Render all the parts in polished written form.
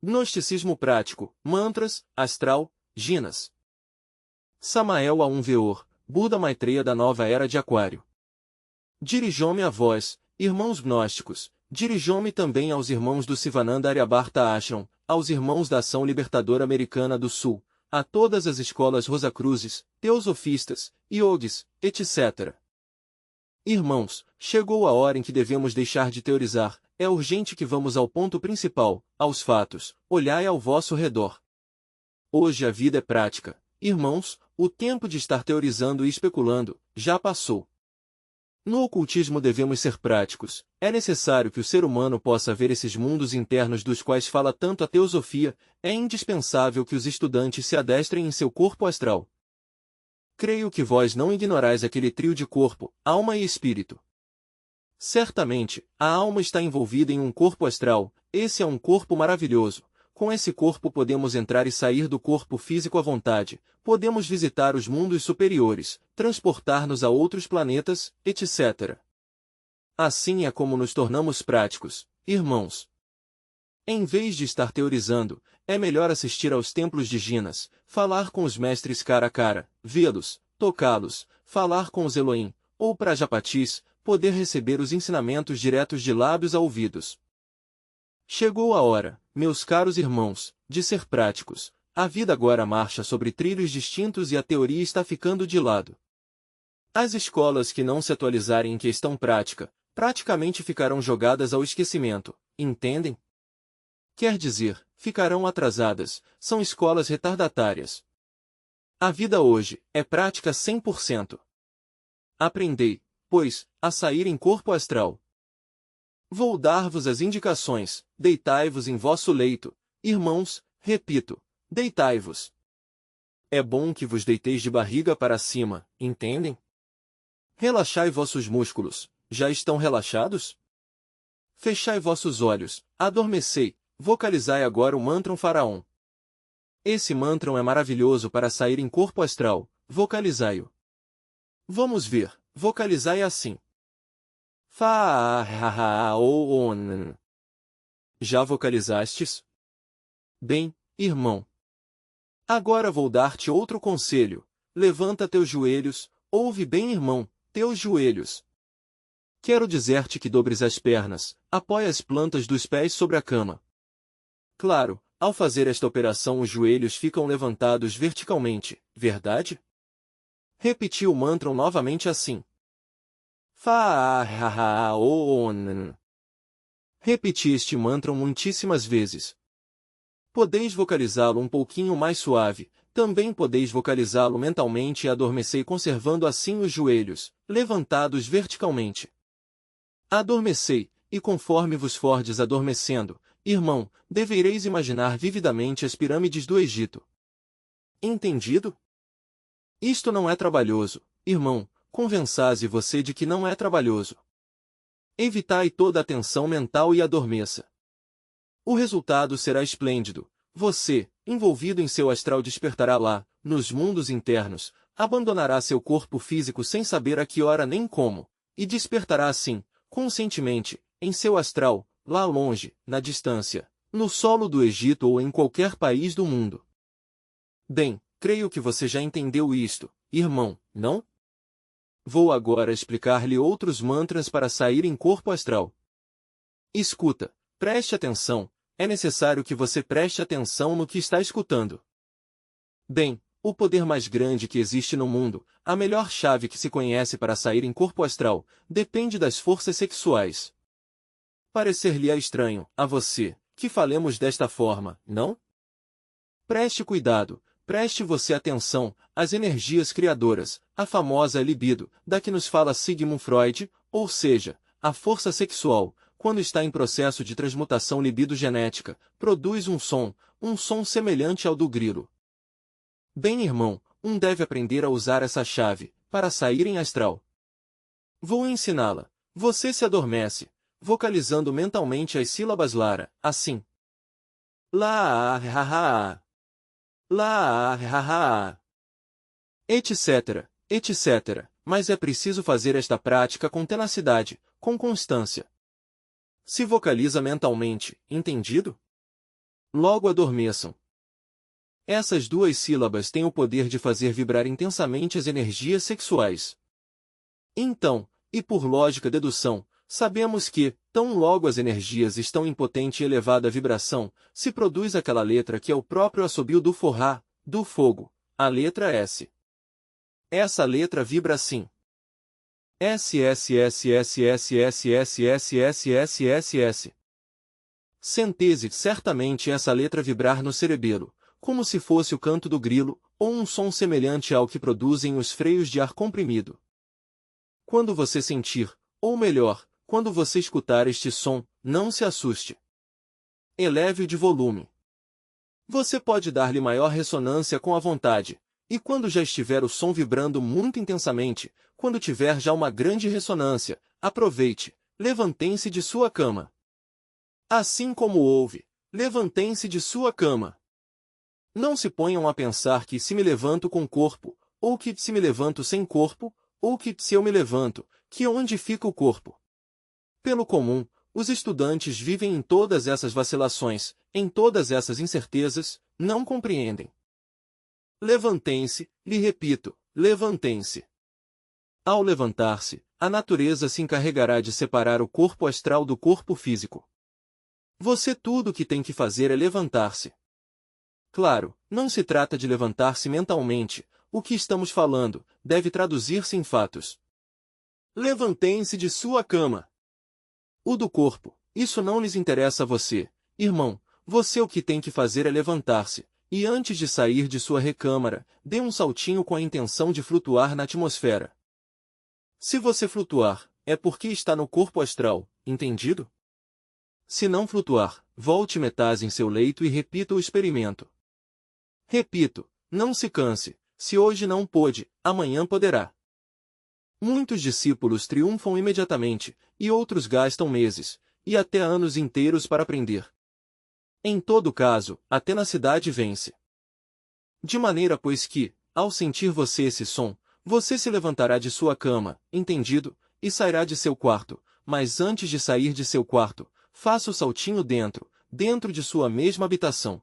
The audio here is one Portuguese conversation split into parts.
Gnosticismo prático, mantras, astral, jinas. Samael a Veor, Buda Maitreya da nova era de Aquário. Dirijome a vós, irmãos gnósticos, dirijome também aos irmãos do Sivananda Aryabharta Ashram, aos irmãos da Ação Libertadora Americana do Sul, a todas as escolas rosacruzes, teosofistas, yogis, etc. Irmãos, chegou a hora em que devemos deixar de teorizar, é urgente que vamos ao ponto principal, aos fatos, olhai ao vosso redor. Hoje a vida é prática. Irmãos, o tempo de estar teorizando e especulando, já passou. No ocultismo devemos ser práticos, é necessário que o ser humano possa ver esses mundos internos dos quais fala tanto a teosofia, é indispensável que os estudantes se adestrem em seu corpo astral. Creio que vós não ignorais aquele trio de corpo, alma e espírito. Certamente, a alma está envolvida em um corpo astral, esse é um corpo maravilhoso. Com esse corpo podemos entrar e sair do corpo físico à vontade, podemos visitar os mundos superiores, transportar-nos a outros planetas, etc. Assim é como nos tornamos práticos, irmãos. Em vez de estar teorizando, é melhor assistir aos templos de Jinas, falar com os mestres cara a cara, vê-los, tocá-los, falar com os Elohim, ou Prajapatis, poder receber os ensinamentos diretos de lábios a ouvidos. Chegou a hora, meus caros irmãos, de ser práticos. A vida agora marcha sobre trilhos distintos e a teoria está ficando de lado. As escolas que não se atualizarem em questão prática, praticamente ficarão jogadas ao esquecimento, entendem? Quer dizer, ficarão atrasadas, são escolas retardatárias. A vida hoje é prática 100%. Aprendei, pois, a sair em corpo astral. Vou dar-vos as indicações, deitai-vos em vosso leito, irmãos, repito, deitai-vos. É bom que vos deiteis de barriga para cima, entendem? Relaxai vossos músculos, já estão relaxados? Fechai vossos olhos, adormecei, vocalizai agora o mantram faraó. Esse mantram é maravilhoso para sair em corpo astral, vocalizai-o. Vamos ver, vocalizai assim. Fa-a-ha-ha-o-on. Já vocalizastes? Bem, irmão. Agora vou dar-te outro conselho. Levanta teus joelhos, ouve bem, irmão, teus joelhos. Quero dizer-te que dobres as pernas, apoia as plantas dos pés sobre a cama. Claro, ao fazer esta operação os joelhos ficam levantados verticalmente, verdade? Repeti o mantra novamente assim. Fa-a-ha-ha-o-on. Repeti este mantra muitíssimas vezes. Podeis vocalizá-lo um pouquinho mais suave, também podeis vocalizá-lo mentalmente e adormecei conservando assim os joelhos, levantados verticalmente. Adormecei, e conforme vos fordes adormecendo, irmão, devereis imaginar vividamente as pirâmides do Egito. Entendido? Isto não é trabalhoso, irmão. Convençase você de que não é trabalhoso. Evitai toda a tensão mental e adormeça. O resultado será esplêndido. Você, envolvido em seu astral, despertará lá, nos mundos internos, abandonará seu corpo físico sem saber a que hora nem como, e despertará assim, conscientemente, em seu astral, lá longe, na distância, no solo do Egito ou em qualquer país do mundo. Bem, creio que você já entendeu isto, irmão, não? Vou agora explicar-lhe outros mantras para sair em corpo astral. Escuta, preste atenção, é necessário que você preste atenção no que está escutando. Bem, o poder mais grande que existe no mundo, a melhor chave que se conhece para sair em corpo astral, depende das forças sexuais. Parecer-lhe estranho, a você, que falemos desta forma, não? Preste cuidado. Preste você atenção, às energias criadoras, a famosa libido, da que nos fala Sigmund Freud, ou seja, a força sexual, quando está em processo de transmutação libido-genética, produz um som semelhante ao do grilo. Bem, irmão, deve aprender a usar essa chave, para sair em astral. Vou ensiná-la. Você se adormece, vocalizando mentalmente as sílabas Lara, assim. La-ha-ha-ha. Lá, etc., etc., mas é preciso fazer esta prática com tenacidade, com constância. Se vocaliza mentalmente, entendido? logo adormeçam. Essas duas sílabas têm o poder de fazer vibrar intensamente as energias sexuais. Então, e por lógica dedução, sabemos que, tão logo as energias estão em potente e elevada vibração, se produz aquela letra que é o próprio assobio do forrá, do fogo, a letra S. Essa letra vibra assim. S S S S S S S S S S S S. Sentese certamente essa letra vibrar no cerebelo, como se fosse o canto do grilo, ou um som semelhante ao que produzem os freios de ar comprimido. Quando você sentir, ou melhor, quando você escutar este som, não se assuste. Eleve-o de volume. Você pode dar-lhe maior ressonância com a vontade, e quando já estiver o som vibrando muito intensamente, quando tiver já uma grande ressonância, aproveite, levantem-se de sua cama. Assim como ouve, levantem-se de sua cama. Não se ponham a pensar que se me levanto com corpo, ou que se me levanto sem corpo, ou que se eu me levanto, que onde fica o corpo. Pelo comum, os estudantes vivem em todas essas vacilações, em todas essas incertezas, não compreendem. Levantem-se, lhe repito, levantem-se. Ao levantar-se, a natureza se encarregará de separar o corpo astral do corpo físico. Você tudo o que tem que fazer é levantar-se. Claro, não se trata de levantar-se mentalmente, o que estamos falando deve traduzir-se em fatos. Levantem-se de sua cama. O do corpo, isso não lhes interessa a você, irmão, você o que tem que fazer é levantar-se, e antes de sair de sua recâmara, dê um saltinho com a intenção de flutuar na atmosfera. Se você flutuar, é porque está no corpo astral, entendido? Se não flutuar, volte metade em seu leito e repita o experimento. Repito, não se canse, se hoje não pôde, amanhã poderá. Muitos discípulos triunfam imediatamente, e outros gastam meses, e até anos inteiros para aprender. Em todo caso, a tenacidade vence. De maneira pois que, ao sentir você esse som, você se levantará de sua cama, entendido, e sairá de seu quarto, mas antes de sair de seu quarto, faça o saltinho dentro de sua mesma habitação.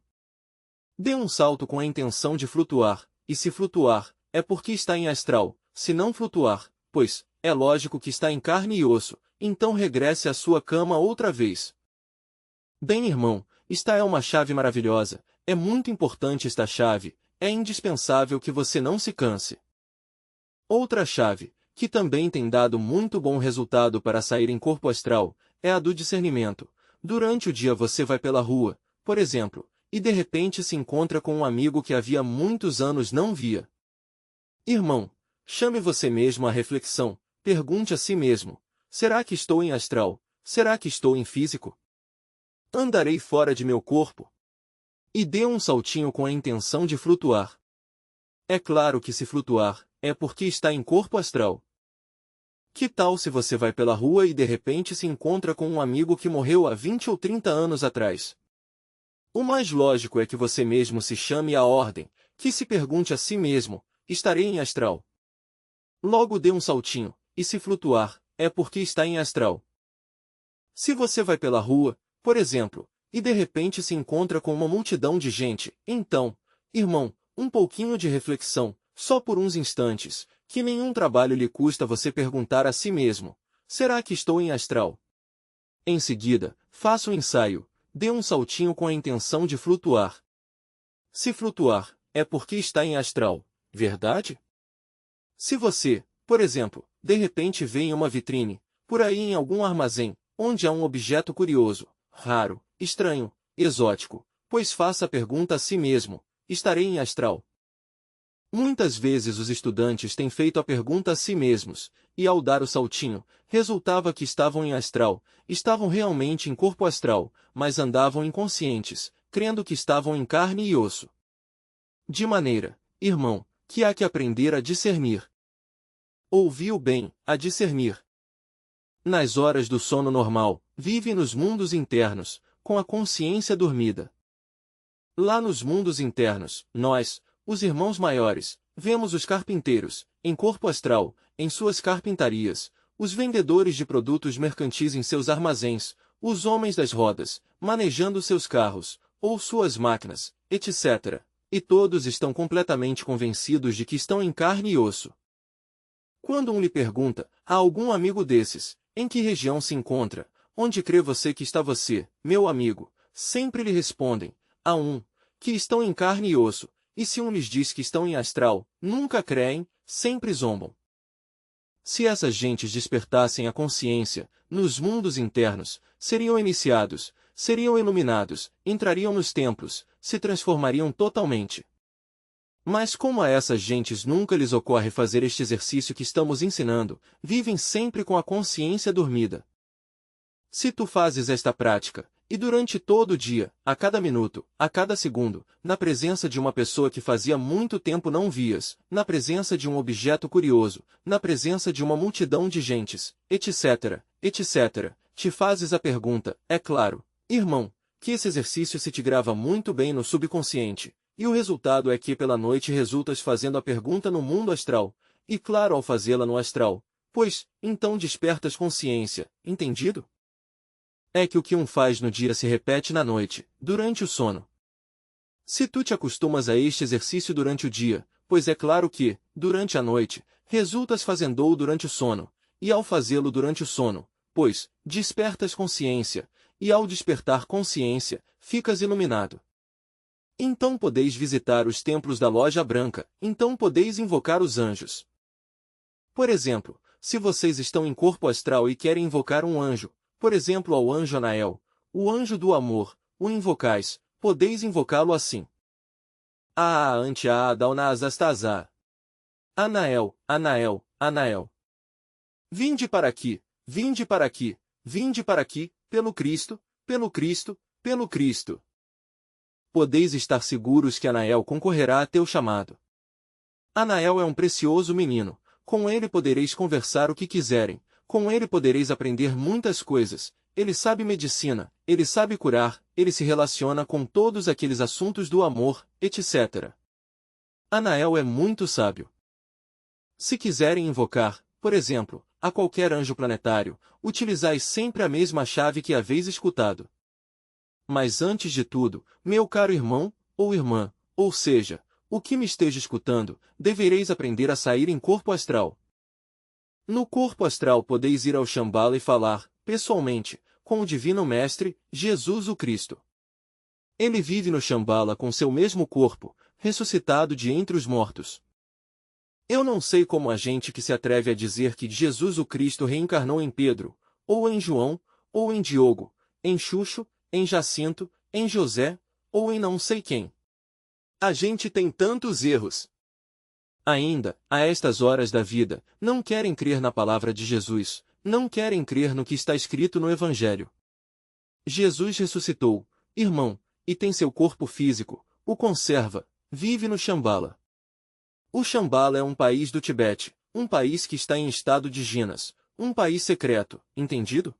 Dê um salto com a intenção de flutuar, e se flutuar, é porque está em astral, se não flutuar, pois, é lógico que está em carne e osso, então regresse à sua cama outra vez. Bem, irmão, esta é uma chave maravilhosa, é muito importante esta chave, é indispensável que você não se canse. Outra chave, que também tem dado muito bom resultado para sair em corpo astral, é a do discernimento. Durante o dia você vai pela rua, por exemplo, e de repente se encontra com um amigo que havia muitos anos não via. Irmão, chame você mesmo à reflexão, pergunte a si mesmo, será que estou em astral? Será que estou em físico? Andarei fora de meu corpo? E dê um saltinho com a intenção de flutuar. É claro que se flutuar, é porque está em corpo astral. Que tal se você vai pela rua e de repente se encontra com um amigo que morreu há 20 ou 30 anos atrás? O mais lógico é que você mesmo se chame à ordem, que se pergunte a si mesmo, estarei em astral? Logo dê um saltinho, e se flutuar, é porque está em astral. Se você vai pela rua, por exemplo, e de repente se encontra com uma multidão de gente, então, irmão, um pouquinho de reflexão, só por uns instantes, que nenhum trabalho lhe custa você perguntar a si mesmo, será que estou em astral? Em seguida, faça o ensaio, dê um saltinho com a intenção de flutuar. Se flutuar, é porque está em astral, verdade? Se você, por exemplo, de repente vê em uma vitrine, por aí em algum armazém, onde há um objeto curioso, raro, estranho, exótico, pois faça a pergunta a si mesmo, estarei em astral? Muitas vezes os estudantes têm feito a pergunta a si mesmos, e ao dar o saltinho, resultava que estavam em astral, estavam realmente em corpo astral, mas andavam inconscientes, crendo que estavam em carne e osso. De maneira, irmão, que há que aprender a discernir. Ouviu bem, a discernir. Nas horas do sono normal, vive nos mundos internos, com a consciência dormida. Lá nos mundos internos, nós, os irmãos maiores, vemos os carpinteiros, em corpo astral, em suas carpintarias, os vendedores de produtos mercantis em seus armazéns, os homens das rodas, manejando seus carros, ou suas máquinas, etc. E todos estão completamente convencidos de que estão em carne e osso. Quando um lhe pergunta, a algum amigo desses, em que região se encontra, onde crê você que está você, meu amigo, sempre lhe respondem, a um, que estão em carne e osso, e se um lhes diz que estão em astral, nunca creem, sempre zombam. Se essas gentes despertassem a consciência, nos mundos internos, seriam iniciados, seriam iluminados, entrariam nos templos, se transformariam totalmente. Mas como a essas gentes nunca lhes ocorre fazer este exercício que estamos ensinando, vivem sempre com a consciência dormida. Se tu fazes esta prática, e durante todo o dia, a cada minuto, a cada segundo, na presença de uma pessoa que fazia muito tempo não vias, na presença de um objeto curioso, na presença de uma multidão de gentes, etc., etc., te fazes a pergunta, é claro, irmão, que esse exercício se te grava muito bem no subconsciente, e o resultado é que pela noite resultas fazendo a pergunta no mundo astral, e claro ao fazê-la no astral, pois, então despertas consciência, entendido? É que o que um faz no dia se repete na noite, durante o sono. Se tu te acostumas a este exercício durante o dia, pois é claro que, durante a noite, resultas fazendo-o durante o sono, e ao fazê-lo durante o sono, pois, despertas consciência, e ao despertar consciência, ficas iluminado. Então podeis visitar os templos da Loja Branca, então podeis invocar os anjos. Por exemplo, se vocês estão em corpo astral e querem invocar um anjo, por exemplo ao anjo Anael, o anjo do amor, o invocais, podeis invocá-lo assim. Ante-a-Daunazastazá. Anael, Anael, Anael. Vinde para aqui, vinde para aqui, vinde para aqui, pelo Cristo, pelo Cristo, pelo Cristo. Podeis estar seguros que Anael concorrerá a teu chamado. Anael é um precioso menino, com ele podereis conversar o que quiserem, com ele podereis aprender muitas coisas, ele sabe medicina, ele sabe curar, ele se relaciona com todos aqueles assuntos do amor, etc. Anael é muito sábio. Se quiserem invocar, por exemplo, a qualquer anjo planetário, utilizai sempre a mesma chave que haveis escutado. Mas antes de tudo, meu caro irmão, ou irmã, ou seja, o que me esteja escutando, devereis aprender a sair em corpo astral. No corpo astral podeis ir ao Shambhala e falar, pessoalmente, com o Divino Mestre, Jesus o Cristo. Ele vive no Shambhala com seu mesmo corpo, ressuscitado de entre os mortos. Eu não sei como a gente que se atreve a dizer que Jesus o Cristo reencarnou em Pedro, ou em João, ou em Diogo, em Xuxo, em Jacinto, em José, ou em não sei quem. A gente tem tantos erros. Ainda, a estas horas da vida, não querem crer na palavra de Jesus, não querem crer no que está escrito no Evangelho. Jesus ressuscitou, irmão, e tem seu corpo físico, o conserva, vive no Shambhala. O Shambhala é um país do Tibete, um país que está em estado de jinas, um país secreto, entendido?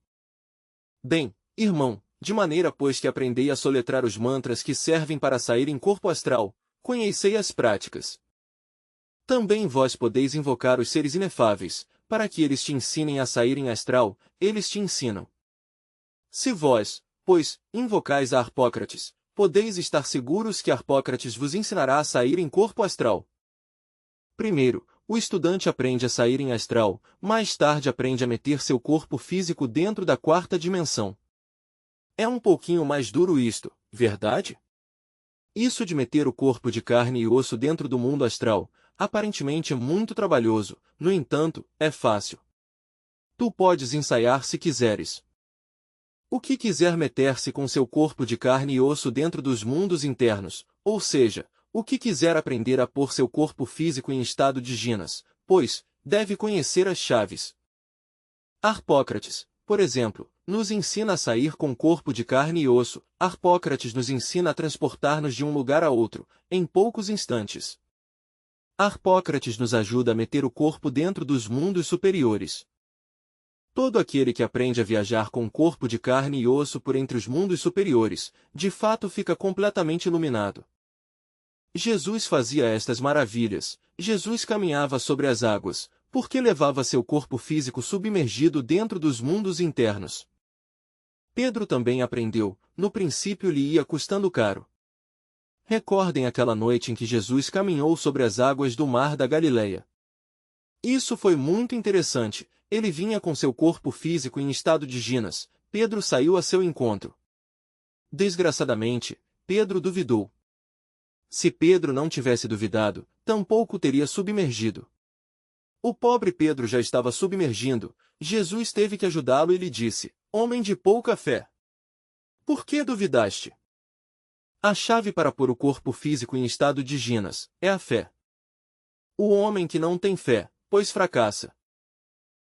Bem, irmão, de maneira pois que aprendei a soletrar os mantras que servem para sair em corpo astral, conhecei as práticas. Também vós podeis invocar os seres inefáveis, para que eles te ensinem a sair em astral, eles te ensinam. Se vós, pois, invocais a Harpócrates, podeis estar seguros que Harpócrates vos ensinará a sair em corpo astral. Primeiro, o estudante aprende a sair em astral, mais tarde aprende a meter seu corpo físico dentro da quarta dimensão. É um pouquinho mais duro isto, verdade? Isso de meter o corpo de carne e osso dentro do mundo astral, aparentemente é muito trabalhoso, no entanto, é fácil. Tu podes ensaiar se quiseres. O que quiser meter-se com seu corpo de carne e osso dentro dos mundos internos, ou seja, o que quiser aprender a pôr seu corpo físico em estado de jinas, pois, deve conhecer as chaves. Harpócrates, por exemplo, nos ensina a sair com corpo de carne e osso, Harpócrates nos ensina a transportar-nos de um lugar a outro, em poucos instantes. Harpócrates nos ajuda a meter o corpo dentro dos mundos superiores. Todo aquele que aprende a viajar com corpo de carne e osso por entre os mundos superiores, de fato fica completamente iluminado. Jesus fazia estas maravilhas, Jesus caminhava sobre as águas, porque levava seu corpo físico submergido dentro dos mundos internos. Pedro também aprendeu, no princípio lhe ia custando caro. Recordem aquela noite em que Jesus caminhou sobre as águas do mar da Galileia. Isso foi muito interessante, ele vinha com seu corpo físico em estado de ginas, Pedro saiu a seu encontro. Desgraçadamente, Pedro duvidou. Se Pedro não tivesse duvidado, tampouco teria submergido. O pobre Pedro já estava submergindo, Jesus teve que ajudá-lo e lhe disse: Homem de pouca fé! Por que duvidaste? A chave para pôr o corpo físico em estado de ginas é a fé. O homem que não tem fé, pois fracassa.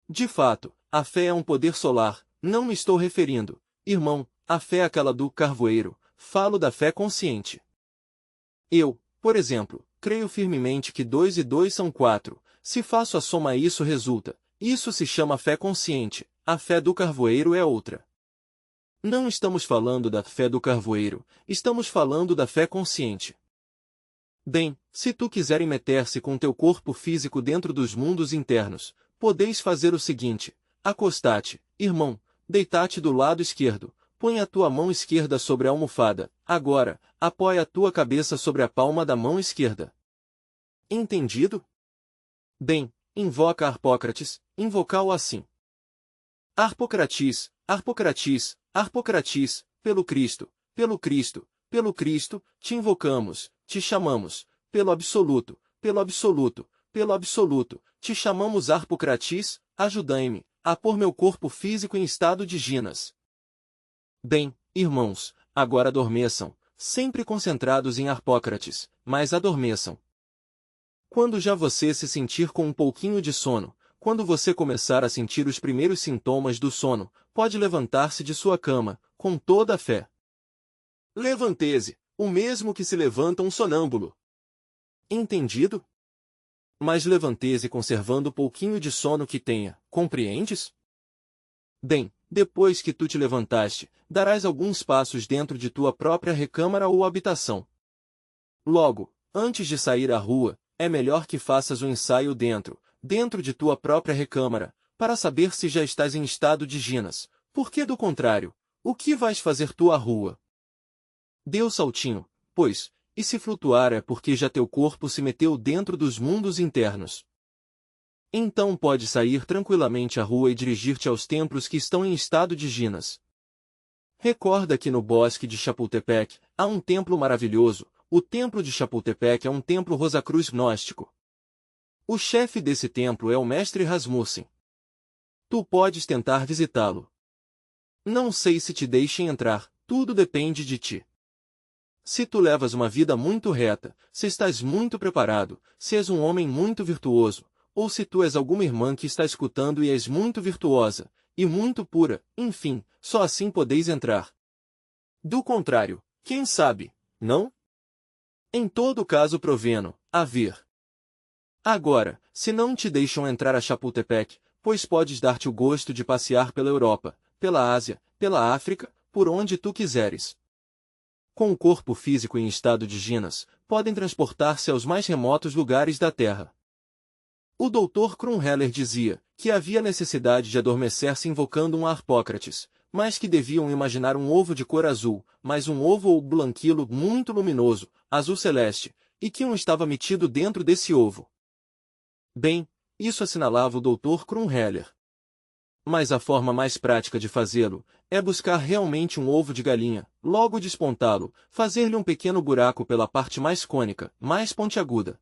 De fato, a fé é um poder solar, não me estou referindo, irmão, à fé aquela do carvoeiro, falo da fé consciente. Eu, por exemplo, creio firmemente que 2 e 2 são 4, se faço a soma isso resulta, isso se chama fé consciente, a fé do carvoeiro é outra. Não estamos falando da fé do carvoeiro, estamos falando da fé consciente. Bem, se tu quiserem meter-se com teu corpo físico dentro dos mundos internos, podeis fazer o seguinte: acostate, irmão, deitate do lado esquerdo, põe a tua mão esquerda sobre a almofada, agora, apoia a tua cabeça sobre a palma da mão esquerda. Entendido? Bem, invoca Harpócrates, invocá-o assim. Harpocratis, Harpocratis, Harpocratis, pelo Cristo, pelo Cristo, pelo Cristo, te invocamos, te chamamos, pelo absoluto, pelo absoluto, pelo absoluto, te chamamos Harpocratis, ajudai-me a pôr meu corpo físico em estado de ginas. Bem, irmãos, agora adormeçam, sempre concentrados em Harpócrates, mas adormeçam. Quando já você se sentir com um pouquinho de sono, quando você começar a sentir os primeiros sintomas do sono, pode levantar-se de sua cama, com toda a fé. Levante-se, o mesmo que se levanta um sonâmbulo. Entendido? Mas levante-se conservando o pouquinho de sono que tenha, compreendes? Bem, depois que tu te levantaste, darás alguns passos dentro de tua própria recâmara ou habitação. Logo, antes de sair à rua, é melhor que faças o ensaio dentro de tua própria recâmara, para saber se já estás em estado de ginas, porque do contrário, o que vais fazer tu à rua? Dê o saltinho, pois, e se flutuar é porque já teu corpo se meteu dentro dos mundos internos. Então pode sair tranquilamente à rua e dirigir-te aos templos que estão em estado de ginas. Recorda que no bosque de Chapultepec há um templo maravilhoso, o templo de Chapultepec é um templo Rosacruz gnóstico. O chefe desse templo é o mestre Rasmussen. Tu podes tentar visitá-lo. Não sei se te deixem entrar, tudo depende de ti. Se tu levas uma vida muito reta, se estás muito preparado, se és um homem muito virtuoso, ou se tu és alguma irmã que está escutando e és muito virtuosa, e muito pura, enfim, só assim podeis entrar. Do contrário, quem sabe, não? Em todo caso proveno, a ver. Agora, se não te deixam entrar a Chapultepec, pois podes dar-te o gosto de passear pela Europa, pela Ásia, pela África, por onde tu quiseres. Com o corpo físico em estado de ginas, podem transportar-se aos mais remotos lugares da Terra. O Dr. Krumheller dizia que havia necessidade de adormecer-se invocando um Harpócrates, mas que deviam imaginar um ovo de cor azul, mas um ovo ou blanquilo muito luminoso, azul celeste, e que um estava metido dentro desse ovo. Bem, isso assinalava o Dr. Krumheller. Mas a forma mais prática de fazê-lo é buscar realmente um ovo de galinha, logo despontá-lo, fazer-lhe um pequeno buraco pela parte mais cônica, mais pontiaguda.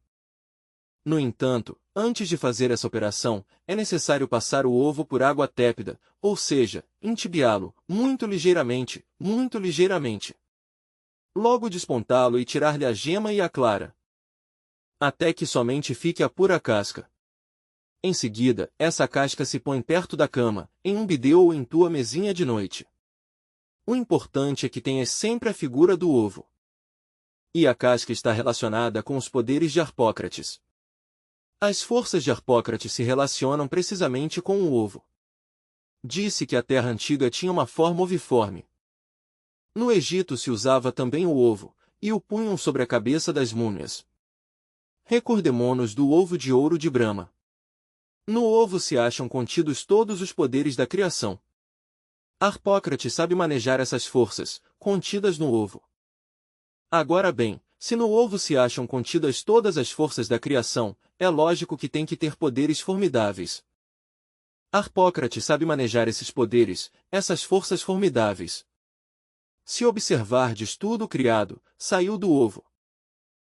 No entanto, antes de fazer essa operação, é necessário passar o ovo por água tépida, ou seja, entibiá-lo, muito ligeiramente, muito ligeiramente. Logo despontá-lo e tirar-lhe a gema e a clara. Até que somente fique a pura casca. Em seguida, essa casca se põe perto da cama, em um bidê ou em tua mesinha de noite. O importante é que tenhas sempre a figura do ovo. E a casca está relacionada com os poderes de Harpócrates. As forças de Harpócrates se relacionam precisamente com o ovo. Disse que a Terra antiga tinha uma forma oviforme. No Egito se usava também o ovo, e o punham sobre a cabeça das múmias. Recordemo-nos do ovo de ouro de Brahma. No ovo se acham contidos todos os poderes da criação. Harpócrates sabe manejar essas forças, contidas no ovo. Agora bem, se no ovo se acham contidas todas as forças da criação, é lógico que tem que ter poderes formidáveis. Harpócrates sabe manejar esses poderes, essas forças formidáveis. Se observardes tudo criado, saiu do ovo.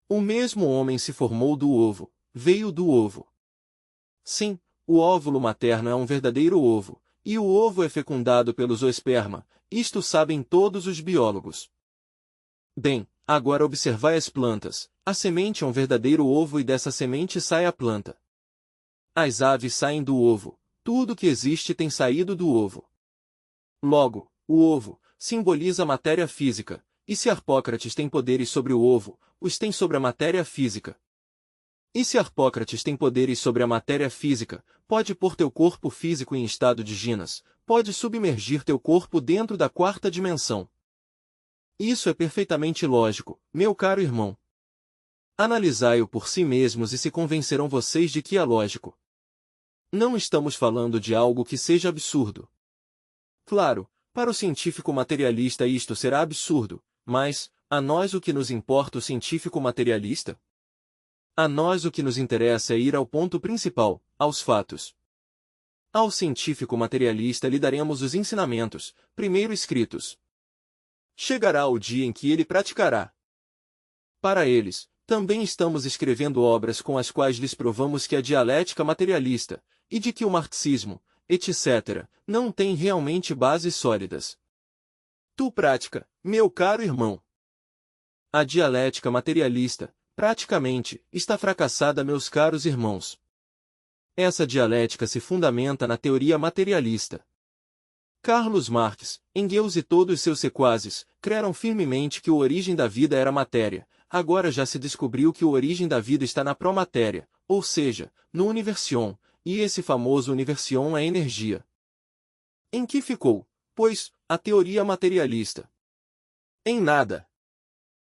O mesmo homem se formou do ovo, veio do ovo. Sim, o óvulo materno é um verdadeiro ovo, e o ovo é fecundado pelo zoosperma, isto sabem todos os biólogos. Bem, agora observai as plantas, a semente é um verdadeiro ovo e dessa semente sai a planta. As aves saem do ovo, tudo que existe tem saído do ovo. Logo, o ovo simboliza a matéria física, e se Harpócrates tem poderes sobre o ovo, os tem sobre a matéria física. E se Harpócrates tem poderes sobre a matéria física, pode pôr teu corpo físico em estado de ginas, pode submergir teu corpo dentro da quarta dimensão. Isso é perfeitamente lógico, meu caro irmão. Analisai-o por si mesmos e se convencerão vocês de que é lógico. Não estamos falando de algo que seja absurdo. Claro, para o científico materialista isto será absurdo, mas, a nós o que nos importa o científico materialista? A nós o que nos interessa é ir ao ponto principal, aos fatos. Ao científico materialista lhe daremos os ensinamentos, primeiro escritos. Chegará o dia em que ele praticará. Para eles, também estamos escrevendo obras com as quais lhes provamos que a dialética materialista, e de que o marxismo, etc., não tem realmente bases sólidas. Tu prática, meu caro irmão. A dialética materialista, praticamente, está fracassada, meus caros irmãos. Essa dialética se fundamenta na teoria materialista. Carlos Marx, Engels e todos seus sequazes, creram firmemente que a origem da vida era matéria, agora já se descobriu que a origem da vida está na promatéria, ou seja, no Universion, e esse famoso Universion é energia. Em que ficou, pois, a teoria materialista? Em nada.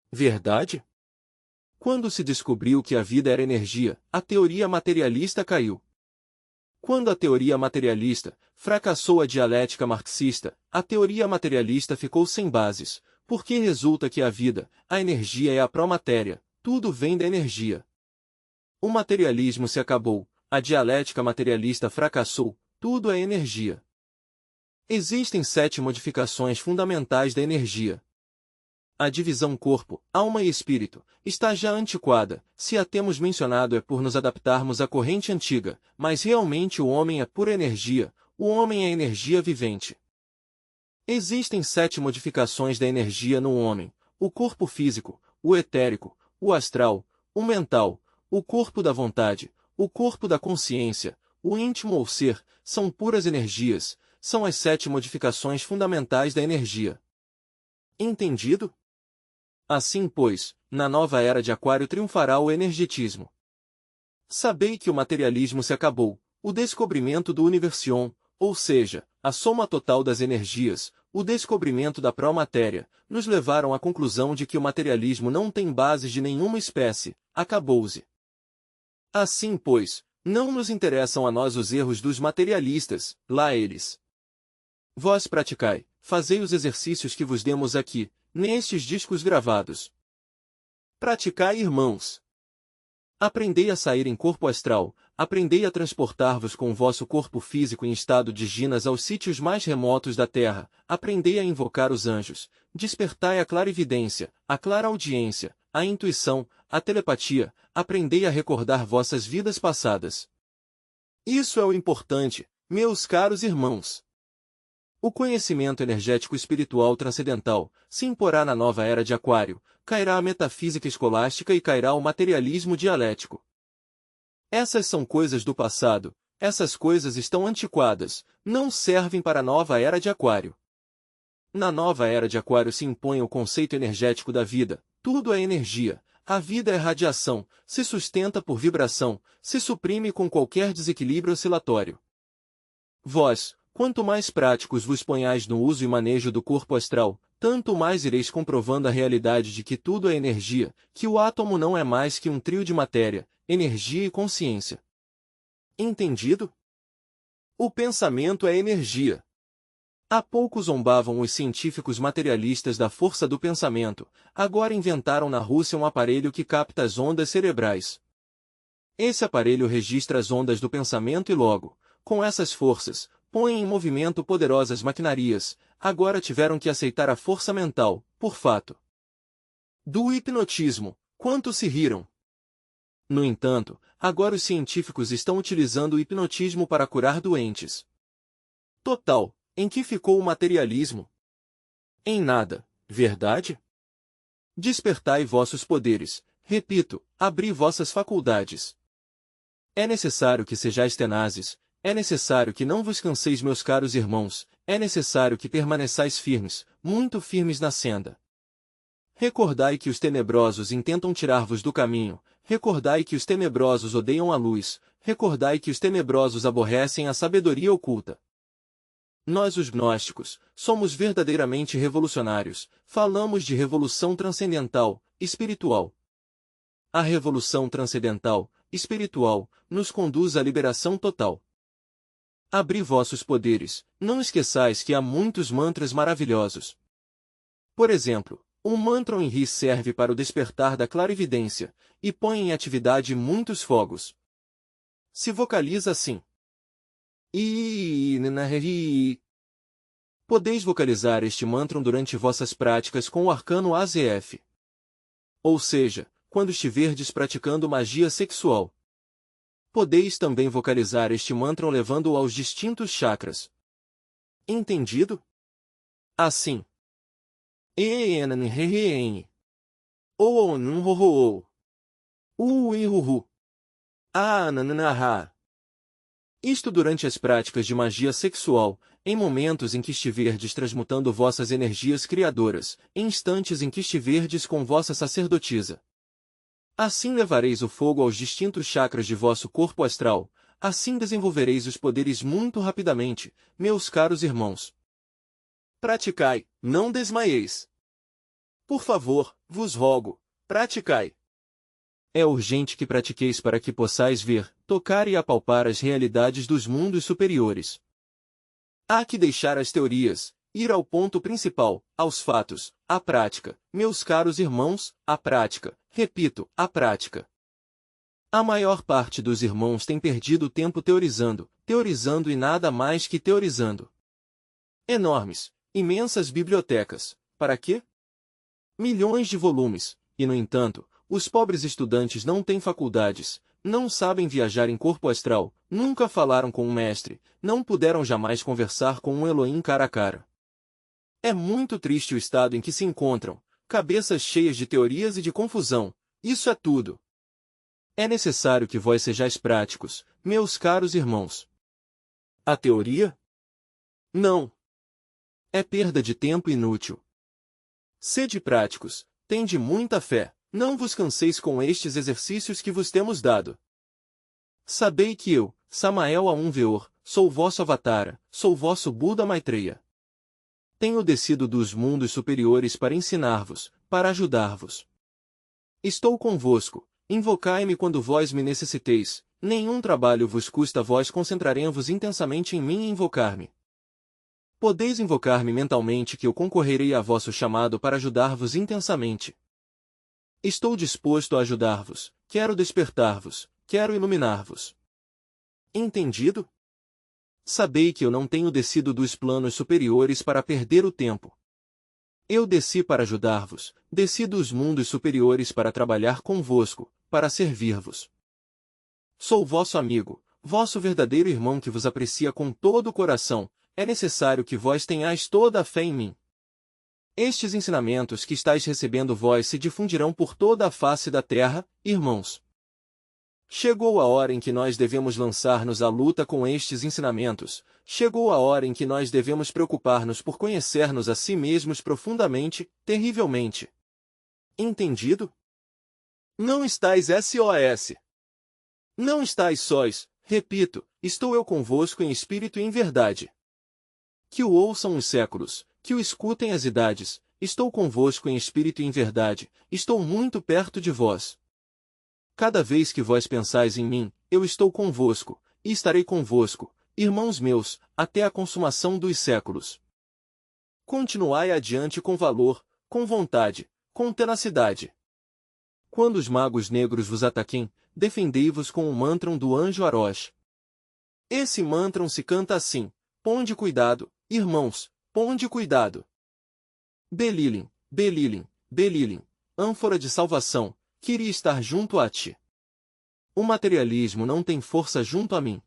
Verdade? Quando se descobriu que a vida era energia, a teoria materialista caiu. Quando a teoria materialista fracassou a dialética marxista, a teoria materialista ficou sem bases, porque resulta que a vida, a energia é a promatéria, tudo vem da energia. O materialismo se acabou, a dialética materialista fracassou, tudo é energia. Existem 7 modificações fundamentais da energia. A divisão corpo, alma e espírito está já antiquada, se a temos mencionado é por nos adaptarmos à corrente antiga, mas realmente o homem é pura energia, o homem é energia vivente. Existem 7 modificações da energia no homem: o corpo físico, o etérico, o astral, o mental, o corpo da vontade, o corpo da consciência, o íntimo ou ser, são puras energias, são as 7 modificações fundamentais da energia. Entendido? Assim, pois, na nova era de Aquário triunfará o energetismo. Sabei que o materialismo se acabou, o descobrimento do Universion, ou seja, a soma total das energias, o descobrimento da pró-matéria, nos levaram à conclusão de que o materialismo não tem bases de nenhuma espécie, acabou-se. Assim, pois, não nos interessam a nós os erros dos materialistas, lá eles. Vós praticai, fazei os exercícios que vos demos aqui, nestes discos gravados. Praticai, irmãos. Aprendei a sair em corpo astral, aprendei a transportar-vos com o vosso corpo físico em estado de ginas aos sítios mais remotos da terra, aprendei a invocar os anjos, despertai a clarividência, a claraaudiência, a intuição, a telepatia, aprendei a recordar vossas vidas passadas. Isso é o importante, meus caros irmãos. O conhecimento energético espiritual transcendental se imporá na nova era de Aquário, cairá a metafísica escolástica e cairá o materialismo dialético. Essas são coisas do passado, essas coisas estão antiquadas, não servem para a nova era de Aquário. Na nova era de Aquário se impõe o conceito energético da vida, tudo é energia, a vida é radiação, se sustenta por vibração, se suprime com qualquer desequilíbrio oscilatório. Vós, quanto mais práticos vos ponhais no uso e manejo do corpo astral, tanto mais ireis comprovando a realidade de que tudo é energia, que o átomo não é mais que um trio de matéria, energia e consciência. Entendido? O pensamento é energia. Há pouco zombavam os científicos materialistas da força do pensamento, agora inventaram na Rússia um aparelho que capta as ondas cerebrais. Esse aparelho registra as ondas do pensamento e logo, com essas forças, põe em movimento poderosas maquinarias, agora tiveram que aceitar a força mental, por fato do hipnotismo, quanto se riram. No entanto, agora os científicos estão utilizando o hipnotismo para curar doentes. Total, em que ficou o materialismo? Em nada, verdade? Despertai vossos poderes, repito, abri vossas faculdades. É necessário que sejais tenazes, é necessário que não vos canseis, meus caros irmãos, é necessário que permaneçais firmes, muito firmes na senda. Recordai que os tenebrosos intentam tirar-vos do caminho, recordai que os tenebrosos odeiam a luz, recordai que os tenebrosos aborrecem a sabedoria oculta. Nós, os gnósticos, somos verdadeiramente revolucionários, falamos de revolução transcendental, espiritual. A revolução transcendental, espiritual, nos conduz à liberação total. Abri vossos poderes, não esqueçais que há muitos mantras maravilhosos. Por exemplo, um mantra em Ri serve para o despertar da clarividência, e põe em atividade muitos fogos. Se vocaliza assim. Podeis vocalizar este mantra durante vossas práticas com o arcano AZF. Ou seja, quando estiverdes praticando magia sexual. Podeis também vocalizar este mantra levando-o aos distintos chakras. Entendido? Assim. Isto durante as práticas de magia sexual, em momentos em que estiverdes transmutando vossas energias criadoras, em instantes em que estiverdes com vossa sacerdotisa. Assim levareis o fogo aos distintos chakras de vosso corpo astral, assim desenvolvereis os poderes muito rapidamente, meus caros irmãos. Praticai, não desmaieis. Por favor, vos rogo, praticai. É urgente que pratiqueis para que possais ver, tocar e apalpar as realidades dos mundos superiores. Há que deixar as teorias, ir ao ponto principal, aos fatos, à prática, meus caros irmãos, à prática, repito, à prática. A maior parte dos irmãos tem perdido tempo teorizando, teorizando e nada mais que teorizando. Enormes, imensas bibliotecas, para quê? Milhões de volumes, e no entanto, os pobres estudantes não têm faculdades, não sabem viajar em corpo astral, nunca falaram com um mestre, não puderam jamais conversar com um Elohim cara a cara. É muito triste o estado em que se encontram, cabeças cheias de teorias e de confusão, isso é tudo. É necessário que vós sejais práticos, meus caros irmãos. A teoria? Não. É perda de tempo inútil. Sede práticos, tende muita fé, não vos canseis com estes exercícios que vos temos dado. Sabei que eu, Samael Aum-Veor, sou vosso Avatara, sou vosso Buda Maitreya. Tenho descido dos mundos superiores para ensinar-vos, para ajudar-vos. Estou convosco, invocai-me quando vós me necessiteis, nenhum trabalho vos custa, vós concentrarem-vos intensamente em mim e invocar-me. Podeis invocar-me mentalmente que eu concorrerei a vosso chamado para ajudar-vos intensamente. Estou disposto a ajudar-vos, quero despertar-vos, quero iluminar-vos. Entendido? Sabei que eu não tenho descido dos planos superiores para perder o tempo. Eu desci para ajudar-vos, desci dos mundos superiores para trabalhar convosco, para servir-vos. Sou vosso amigo, vosso verdadeiro irmão que vos aprecia com todo o coração, é necessário que vós tenhais toda a fé em mim. Estes ensinamentos que estáis recebendo vós se difundirão por toda a face da terra, irmãos. Chegou a hora em que nós devemos lançar-nos à luta com estes ensinamentos, chegou a hora em que nós devemos preocupar-nos por conhecer-nos a si mesmos profundamente, terrivelmente. Entendido? Não estáis SOS. Não estáis sós, repito, estou eu convosco em espírito e em verdade. Que o ouçam os séculos, que o escutem as idades, estou convosco em espírito e em verdade, estou muito perto de vós. Cada vez que vós pensais em mim, eu estou convosco, e estarei convosco, irmãos meus, até a consumação dos séculos. Continuai adiante com valor, com vontade, com tenacidade. Quando os magos negros vos ataquem, defendei-vos com o mantram do anjo Arosh. Esse mantram se canta assim: ponde cuidado, irmãos, ponde cuidado. Belilim, Belilim, Belilim, ânfora de salvação, queria estar junto a ti. O materialismo não tem força junto a mim.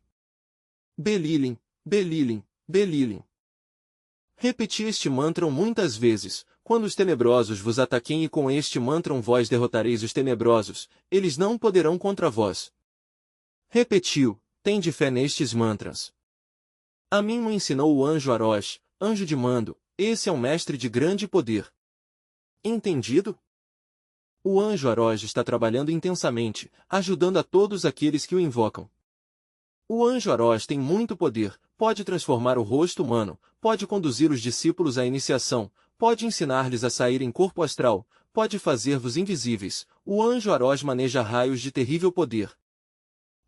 Belilim, Belilim, Belilim. Repeti este mantram muitas vezes, quando os tenebrosos vos ataquem, e com este mantram vós derrotareis os tenebrosos, eles não poderão contra vós. Repetiu: tende fé nestes mantras. A mim me ensinou o anjo Arosh, anjo de mando, esse é um mestre de grande poder. Entendido? O anjo Arosh está trabalhando intensamente, ajudando a todos aqueles que o invocam. O anjo Arosh tem muito poder, pode transformar o rosto humano, pode conduzir os discípulos à iniciação, pode ensinar-lhes a sair em corpo astral, pode fazer-vos invisíveis. O anjo Arosh maneja raios de terrível poder.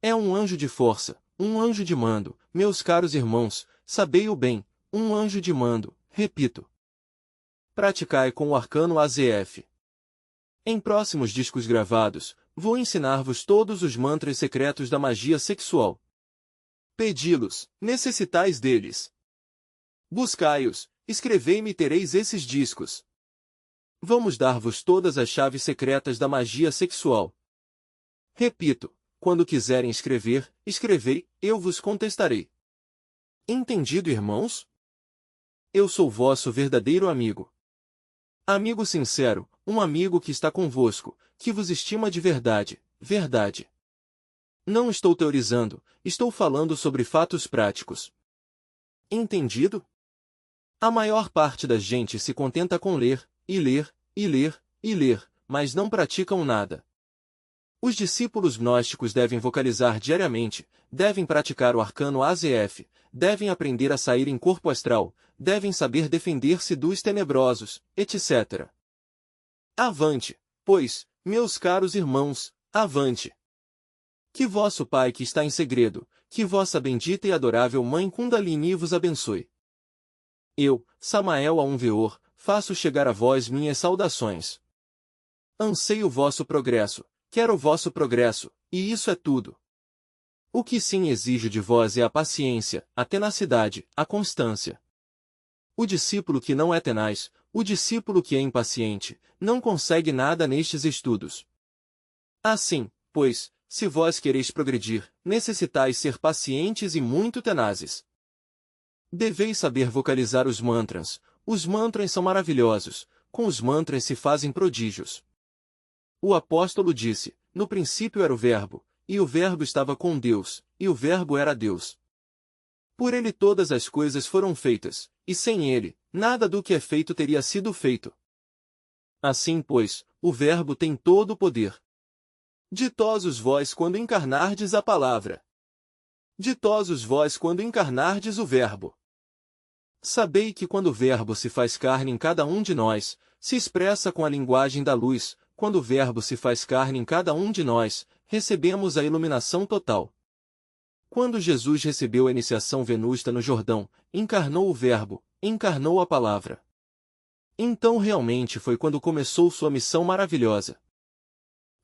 É um anjo de força, um anjo de mando, meus caros irmãos, sabei-o bem, um anjo de mando, repito. Praticai com o arcano AZF. Em próximos discos gravados, vou ensinar-vos todos os mantras secretos da magia sexual. Pedi-los, necessitais deles. Buscai-os, escrevei-me e tereis esses discos. Vamos dar-vos todas as chaves secretas da magia sexual. Repito, quando quiserem escrever, escrevei, eu vos contestarei. Entendido, irmãos? Eu sou vosso verdadeiro amigo. Amigo sincero, um amigo que está convosco, que vos estima de verdade, verdade. Não estou teorizando, estou falando sobre fatos práticos. Entendido? A maior parte da gente se contenta com ler, e ler, e ler, e ler, mas não praticam nada. Os discípulos gnósticos devem vocalizar diariamente, devem praticar o arcano AZF, devem aprender a sair em corpo astral, devem saber defender-se dos tenebrosos, etc. Avante, pois, meus caros irmãos, avante! Que vosso Pai que está em segredo, que vossa bendita e adorável Mãe Kundalini vos abençoe. Eu, Samael Aunveor, faço chegar a vós minhas saudações. Anseio o vosso progresso, quero o vosso progresso, e isso é tudo. O que sim exijo de vós é a paciência, a tenacidade, a constância. O discípulo que não é tenaz, o discípulo que é impaciente, não consegue nada nestes estudos. Assim, pois, se vós quereis progredir, necessitais ser pacientes e muito tenazes. Deveis saber vocalizar os mantras são maravilhosos, com os mantras se fazem prodígios. O apóstolo disse, no princípio era o Verbo, e o Verbo estava com Deus, e o Verbo era Deus. Por ele todas as coisas foram feitas, e sem ele, nada do que é feito teria sido feito. Assim, pois, o Verbo tem todo o poder. Ditosos vós quando encarnardes a palavra. Ditosos vós quando encarnardes o Verbo. Sabei que quando o Verbo se faz carne em cada um de nós, se expressa com a linguagem da luz, quando o Verbo se faz carne em cada um de nós, recebemos a iluminação total. Quando Jesus recebeu a iniciação venusta no Jordão, encarnou o Verbo, encarnou a palavra. Então realmente foi quando começou sua missão maravilhosa.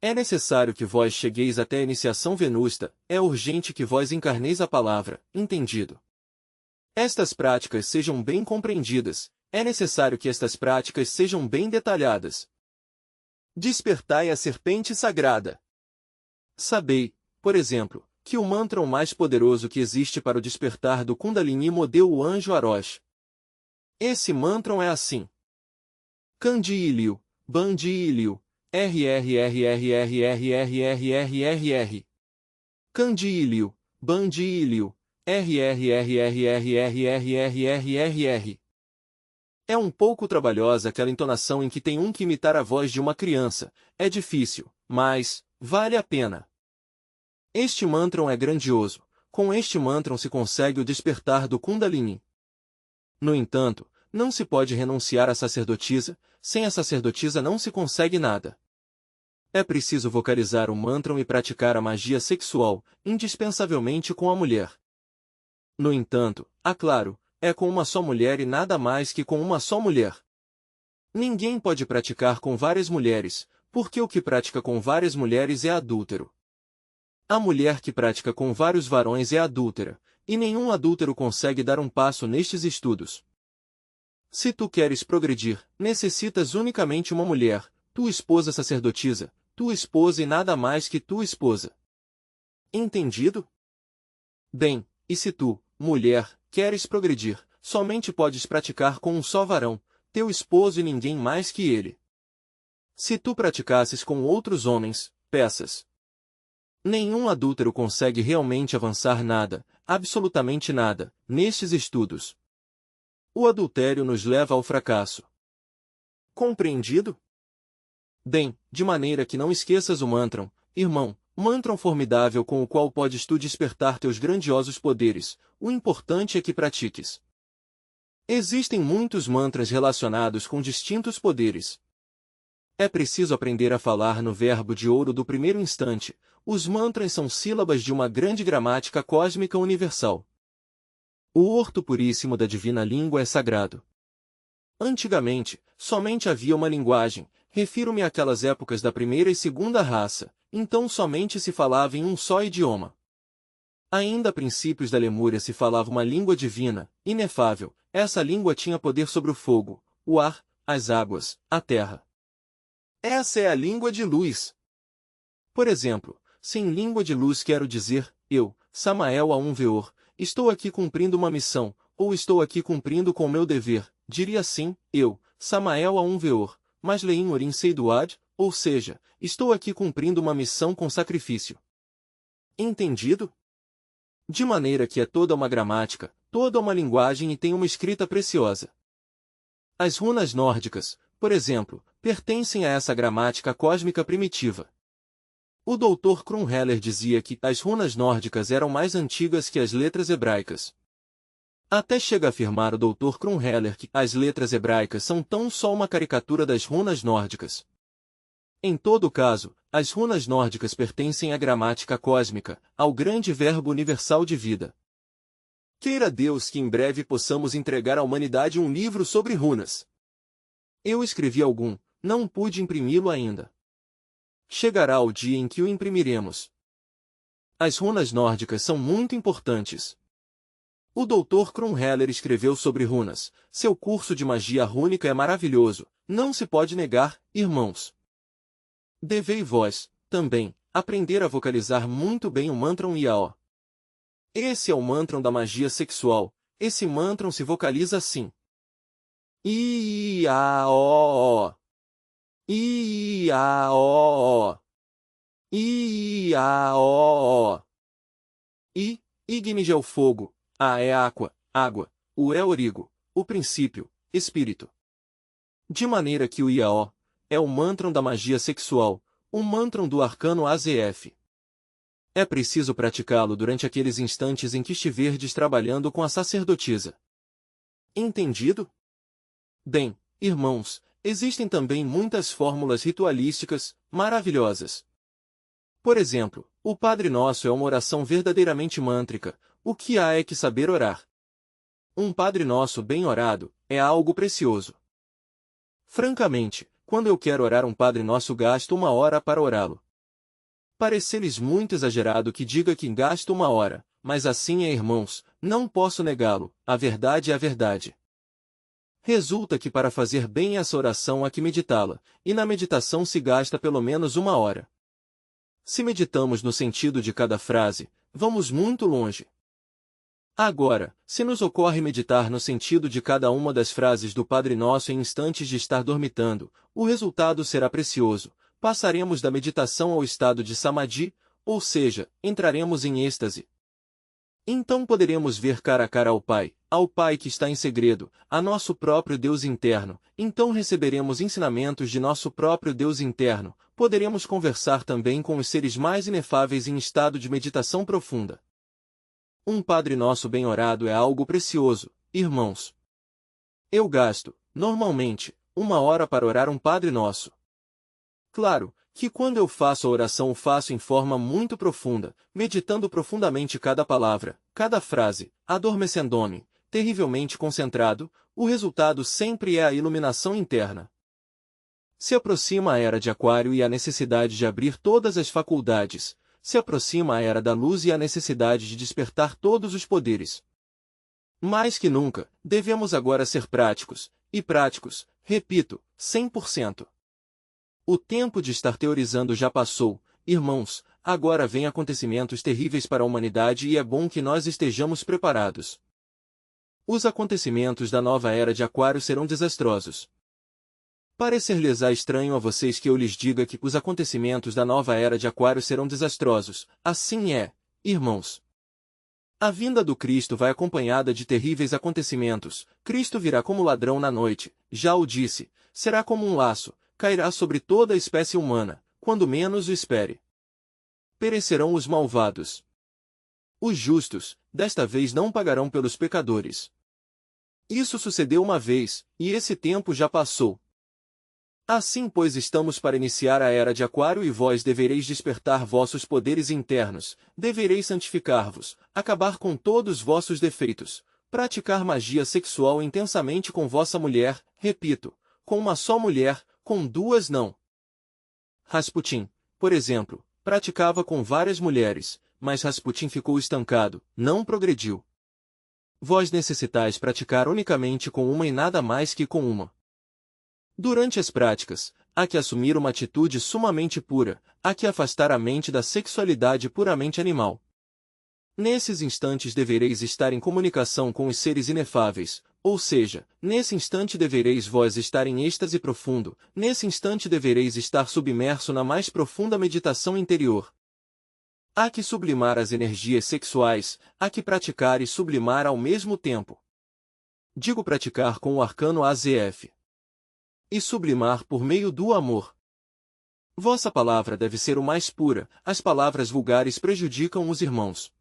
É necessário que vós chegueis até a iniciação venusta, é urgente que vós encarneis a palavra, entendido? Estas práticas sejam bem compreendidas, é necessário que estas práticas sejam bem detalhadas. Despertai a serpente sagrada. Sabei, por exemplo, que o mantra mais poderoso que existe para o despertar do Kundalini modeu o anjo Arosh. Esse mantra é assim. Kandi Iliu, Bandi Iliu, RRRRRRRRRRR. Kandi Iliu, Bandi Iliu, RRRRRRRRRR. É um pouco trabalhosa aquela entonação em que tem que imitar a voz de uma criança, é difícil, mas vale a pena. Este mantra é grandioso, com este mantra se consegue o despertar do Kundalini. No entanto, não se pode renunciar à sacerdotisa, sem a sacerdotisa não se consegue nada. É preciso vocalizar o mantra e praticar a magia sexual, indispensavelmente com a mulher. No entanto, há claro, é com uma só mulher e nada mais que com uma só mulher. Ninguém pode praticar com várias mulheres, porque o que pratica com várias mulheres é adúltero. A mulher que pratica com vários varões é adúltera, e nenhum adúltero consegue dar um passo nestes estudos. Se tu queres progredir, necessitas unicamente uma mulher, tua esposa sacerdotisa, tua esposa e nada mais que tua esposa. Entendido? Bem, e se tu, mulher, queres progredir, somente podes praticar com um só varão, teu esposo e ninguém mais que ele. Se tu praticasses com outros homens, peças. Nenhum adúltero consegue realmente avançar nada, absolutamente nada, nestes estudos. O adultério nos leva ao fracasso. Compreendido? Bem, de maneira que não esqueças o mantram, irmão, mantram formidável com o qual podes tu despertar teus grandiosos poderes, o importante é que pratiques. Existem muitos mantras relacionados com distintos poderes. É preciso aprender a falar no verbo de ouro do primeiro instante. Os mantras são sílabas de uma grande gramática cósmica universal. O orto puríssimo da divina língua é sagrado. Antigamente, somente havia uma linguagem, refiro-me àquelas épocas da primeira e segunda raça, então somente se falava em um só idioma. Ainda a princípios da Lemúria se falava uma língua divina, inefável, essa língua tinha poder sobre o fogo, o ar, as águas, a terra. Essa é a língua de luz. Por exemplo, se em língua de luz quero dizer, eu, Samael A1 estou aqui cumprindo uma missão, ou estou aqui cumprindo com meu dever, diria assim, eu, Samael A1 mas Leim Orim Seiduad, ou seja, estou aqui cumprindo uma missão com sacrifício. Entendido? De maneira que é toda uma gramática, toda uma linguagem e tem uma escrita preciosa. As runas nórdicas, por exemplo, pertencem a essa gramática cósmica primitiva. O Dr. Krumheller dizia que as runas nórdicas eram mais antigas que as letras hebraicas. Até chega a afirmar o Dr. Krumheller que as letras hebraicas são tão só uma caricatura das runas nórdicas. Em todo caso, as runas nórdicas pertencem à gramática cósmica, ao grande verbo universal de vida. Queira Deus que em breve possamos entregar à humanidade um livro sobre runas. Eu escrevi algum, não pude imprimi-lo ainda. Chegará o dia em que o imprimiremos. As runas nórdicas são muito importantes. O Dr. Krumheller escreveu sobre runas. Seu curso de magia rúnica é maravilhoso, não se pode negar, irmãos. Devei vós, também, aprender a vocalizar muito bem o mantram Iao. Esse é o mantram da magia sexual. Esse mantram se vocaliza assim. I-A-O-O. I-A-O-O. I-A-O-O. I, Ignis é o fogo, A é água, o é origo, o princípio, espírito. De maneira que o Iao é o mantram da magia sexual, o mantram do arcano AZF. É preciso praticá-lo durante aqueles instantes em que estiverdes trabalhando com a sacerdotisa. Entendido? Bem, irmãos, existem também muitas fórmulas ritualísticas, maravilhosas. Por exemplo, o Padre Nosso é uma oração verdadeiramente mântrica, o que há é que saber orar. Um Padre Nosso bem orado, é algo precioso. Francamente, quando eu quero orar um Padre Nosso gasto 1 hora para orá-lo. Parecer-lhes muito exagerado que diga que gasto 1 hora, mas assim é, irmãos, não posso negá-lo, a verdade é a verdade. Resulta que para fazer bem essa oração há que meditá-la, e na meditação se gasta pelo menos 1 hora. Se meditamos no sentido de cada frase, vamos muito longe. Agora, se nos ocorre meditar no sentido de cada uma das frases do Padre Nosso em instantes de estar dormitando, o resultado será precioso. Passaremos da meditação ao estado de samadhi, ou seja, entraremos em êxtase. Então poderemos ver cara a cara ao Pai que está em segredo, a nosso próprio Deus interno, então receberemos ensinamentos de nosso próprio Deus interno, poderemos conversar também com os seres mais inefáveis em estado de meditação profunda. Um Padre Nosso bem orado é algo precioso, irmãos. Eu gasto, normalmente, 1 hora para orar um Padre Nosso. Claro, que quando eu faço a oração o faço em forma muito profunda, meditando profundamente cada palavra, cada frase, adormecendo-me, terrivelmente concentrado, o resultado sempre é a iluminação interna. Se aproxima a era de Aquário e a necessidade de abrir todas as faculdades, se aproxima a era da luz e a necessidade de despertar todos os poderes. Mais que nunca, devemos agora ser práticos, e práticos, repito, 100%. O tempo de estar teorizando já passou, irmãos, agora vêm acontecimentos terríveis para a humanidade e é bom que nós estejamos preparados. Os acontecimentos da nova era de Aquário serão desastrosos. Parecer-lhes-á estranho a vocês que eu lhes diga que os acontecimentos da nova era de Aquário serão desastrosos, assim é, irmãos. A vinda do Cristo vai acompanhada de terríveis acontecimentos, Cristo virá como ladrão na noite, já o disse, será como um laço, cairá sobre toda a espécie humana, quando menos o espere. Perecerão os malvados. Os justos, desta vez não pagarão pelos pecadores. Isso sucedeu uma vez, e esse tempo já passou. Assim pois estamos para iniciar a era de Aquário e vós devereis despertar vossos poderes internos, devereis santificar-vos, acabar com todos vossos defeitos, praticar magia sexual intensamente com vossa mulher, repito, com uma só mulher, com duas não. Rasputin, por exemplo, praticava com várias mulheres, mas Rasputin ficou estancado, não progrediu. Vós necessitais praticar unicamente com uma e nada mais que com uma. Durante as práticas, há que assumir uma atitude sumamente pura, há que afastar a mente da sexualidade puramente animal. Nesses instantes devereis estar em comunicação com os seres inefáveis, ou seja, nesse instante devereis vós estar em êxtase profundo, nesse instante devereis estar submerso na mais profunda meditação interior. Há que sublimar as energias sexuais, há que praticar e sublimar ao mesmo tempo. Digo praticar com o arcano AZF. E sublimar por meio do amor. Vossa palavra deve ser o mais pura, as palavras vulgares prejudicam os irmãos.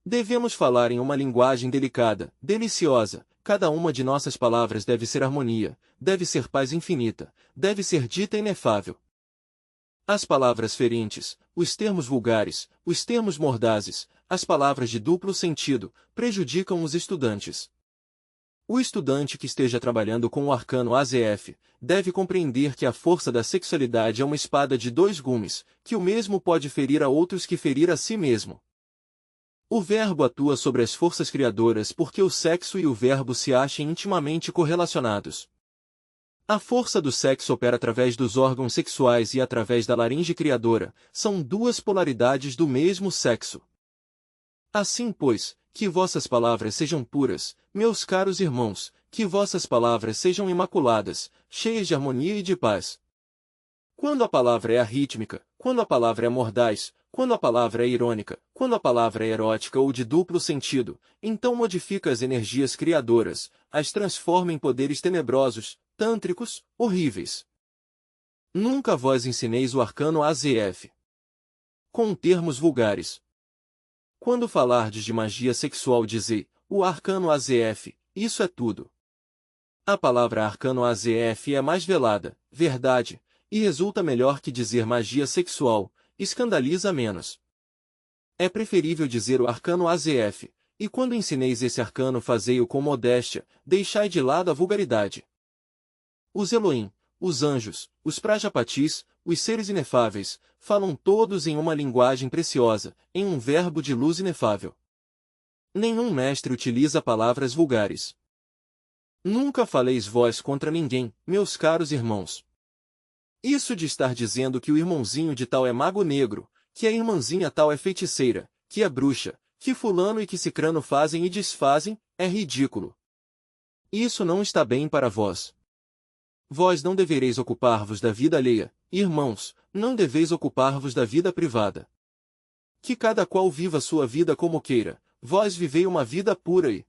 Devemos falar em uma linguagem delicada, deliciosa, cada uma de nossas palavras deve ser harmonia, deve ser paz infinita, deve ser dita inefável. As palavras ferentes, os termos vulgares, os termos mordazes, as palavras de duplo sentido, prejudicam os estudantes. O estudante que esteja trabalhando com o arcano AZF, deve compreender que a força da sexualidade é uma espada de dois gumes, que o mesmo pode ferir a outros que ferir a si mesmo. O verbo atua sobre as forças criadoras porque o sexo e o verbo se acham intimamente correlacionados. A força do sexo opera através dos órgãos sexuais e através da laringe criadora, são duas polaridades do mesmo sexo. Assim, pois, que vossas palavras sejam puras, meus caros irmãos, que vossas palavras sejam imaculadas, cheias de harmonia e de paz. Quando a palavra é arrítmica, quando a palavra é mordaz, quando a palavra é irônica, quando a palavra é erótica ou de duplo sentido, então modifica as energias criadoras, as transforma em poderes tenebrosos, tântricos, horríveis. Nunca vós ensineis o arcano AZF. Com termos vulgares. Quando falardes de magia sexual dizei, o arcano AZF, isso é tudo. A palavra arcano AZF é mais velada, verdade, e resulta melhor que dizer magia sexual, escandaliza menos. É preferível dizer o arcano AZF, e quando ensineis esse arcano fazei-o com modéstia, deixai de lado a vulgaridade. Os Elohim, os anjos, os Prajapatis, os seres inefáveis, falam todos em uma linguagem preciosa, em um verbo de luz inefável. Nenhum mestre utiliza palavras vulgares. Nunca faleis vós contra ninguém, meus caros irmãos. Isso de estar dizendo que o irmãozinho de tal é mago negro, que a irmãzinha tal é feiticeira, que é bruxa, que fulano e que cicrano fazem e desfazem, é ridículo. Isso não está bem para vós. Vós não devereis ocupar-vos da vida alheia, irmãos, não deveis ocupar-vos da vida privada. Que cada qual viva sua vida como queira, vós vivei uma vida pura e